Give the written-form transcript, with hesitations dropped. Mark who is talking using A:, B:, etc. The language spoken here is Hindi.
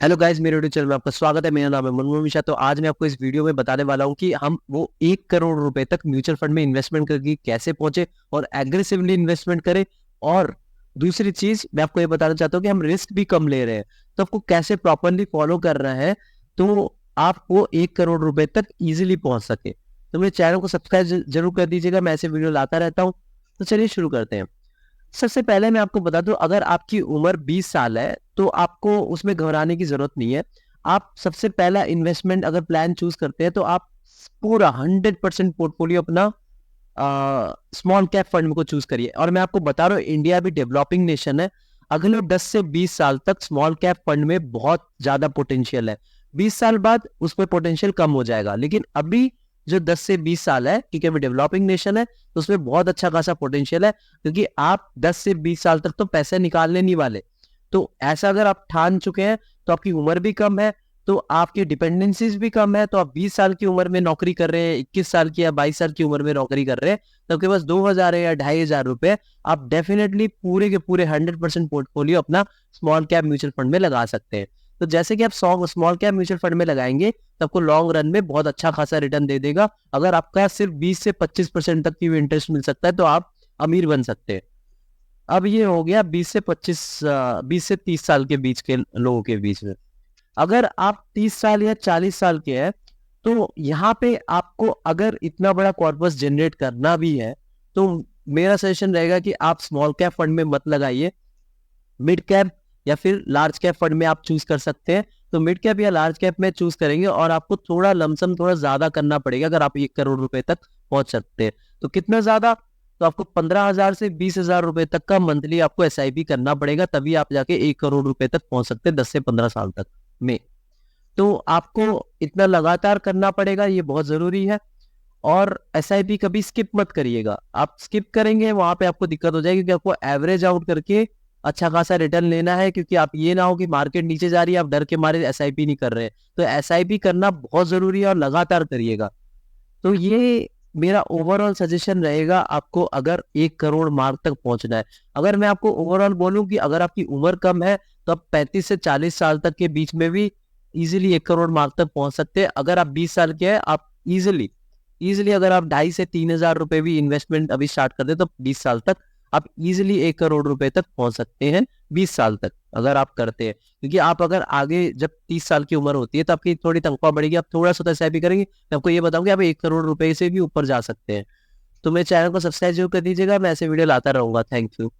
A: हेलो गाइस, मेरे यूट्यूब चैनल में आपका स्वागत है। मेरा नाम है मनमोहन मिश्रा। तो आज मैं आपको इस वीडियो में बताने वाला हूं कि हम वो 1 करोड़ रुपए तक म्यूचुअल फंड में इन्वेस्टमेंट करके कैसे पहुंचे और एग्रेसिवली इन्वेस्टमेंट करें। और दूसरी चीज मैं आपको ये बताना चाहता हूँ कि हम रिस्क भी कम ले रहे हैं, तो आपको कैसे प्रॉपरली फॉलो करना है तो आप वो 1 करोड़ रुपए तक इजिली पहुंच सके। तो मेरे चैनल को सब्सक्राइब जरूर कर दीजिएगा, मैं ऐसे वीडियो लाता रहता हूँ। तो चलिए शुरू करते हैं। सबसे पहले मैं आपको बता दूं, अगर आपकी उम्र 20 साल है तो आपको उसमें घबराने की जरूरत नहीं है। आप सबसे पहला इन्वेस्टमेंट अगर प्लान चूज करते हैं तो आप पूरा 100% पोर्टफोलियो अपना स्मॉल कैप फंड को चूज करिए। और मैं आपको बता रहा हूँ, इंडिया भी डेवलपिंग नेशन है। अगले 10 से 20 साल तक स्मॉल कैप फंड में बहुत ज्यादा पोटेंशियल है। 20 साल बाद उसमें पोटेंशियल कम हो जाएगा, लेकिन अभी जो 10 से 20 साल है, क्योंकि अभी डेवलपिंग नेशन है, तो उसमें बहुत अच्छा खासा पोटेंशियल है। क्योंकि आप 10 से 20 साल तक तो पैसे निकालने नहीं वाले। तो ऐसा अगर आप ठान चुके हैं तो आपकी उम्र भी कम है, तो आपकी डिपेंडेंसीज भी कम है। तो आप 20 साल की उम्र में नौकरी कर रहे हैं, 21 साल की या 22 साल की उम्र में नौकरी कर रहे हैं, तो आपके पास 2,000 है या 2,500 रुपए, आप डेफिनेटली पूरे के पूरे 100% पोर्टफोलियो अपना स्मॉल कैप म्यूचुअल फंड में लगा सकते हैं। तो जैसे कि आप स्मॉल कैप म्यूचुअल फंड में लगाएंगे तो आपको लॉन्ग रन में बहुत अच्छा खासा रिटर्न दे देगा। अगर आपका सिर्फ 20 से 25% तक की इंटरेस्ट मिल सकता है तो आप अमीर बन सकते हैं। अब ये हो गया 20 से 30 साल के बीच के लोगों के बीच में। अगर आप 30 साल या 40 साल के हैं तो यहाँ पे आपको अगर इतना बड़ा कॉर्पस जनरेट करना भी है तो मेरा सजेशन रहेगा कि आप स्मॉल कैप फंड में मत लगाइए, मिड कैप या फिर लार्ज कैप फंड में आप चूज कर सकते हैं। तो मिड कैप या लार्ज कैप में चूज करेंगे और आपको थोड़ा लमसम थोड़ा ज्यादा करना पड़ेगा अगर आप 1 करोड़ रुपए तक पहुंच सकते हैं। तो कितना ज्यादा? तो आपको 15,000 से 20,000 रुपए तक का मंथली आपको एसआईपी करना पड़ेगा, तभी आप जाके 1 करोड़ रुपए तक पहुंच सकते हैं 10 से 15 साल तक में। तो आपको इतना लगातार करना पड़ेगा, ये बहुत जरूरी है। और एसआईपी कभी स्किप मत करिएगा। आप स्किप करेंगे वहां पे आपको दिक्कत हो जाएगी, क्योंकि आपको एवरेज आउट करके अच्छा खासा रिटर्न लेना है। क्योंकि आप ये ना हो कि मार्केट नीचे जा रही है, आप डर के मारे एसआईपी नहीं कर रहे हैं। तो एसआईपी करना बहुत जरूरी है और लगातार करिएगा। तो ये मेरा ओवरऑल सजेशन रहेगा आपको, अगर 1 करोड़ मार्क तक पहुंचना है। अगर मैं आपको ओवरऑल बोलूं कि अगर आपकी उम्र कम है तो आप 35 से 40 साल तक के बीच में भी इजीली 1 करोड़ मार्क तक पहुंच सकते हैं। अगर आप 20 साल के हैं, आप इजीली इजीली अगर आप 2,500 से 3,000 रुपए भी इन्वेस्टमेंट अभी स्टार्ट कर दे तो 20 साल तक आप इजीली 1 करोड़ रुपए तक पहुंच सकते हैं। 20 साल तक अगर आप करते हैं, क्योंकि आप अगर आगे जब 30 साल की उम्र होती है तो आपकी थोड़ी तनख्वाह बढ़ेगी, आप थोड़ा सा तो एसआईपी करेंगे। मैं आपको ये बताऊंगा आप 1 करोड़ रुपए से भी ऊपर जा सकते हैं। तो मेरे चैनल को सब्सक्राइब जरूर कर दीजिएगा, मैं ऐसे वीडियो लाता रहूंगा। Thank you.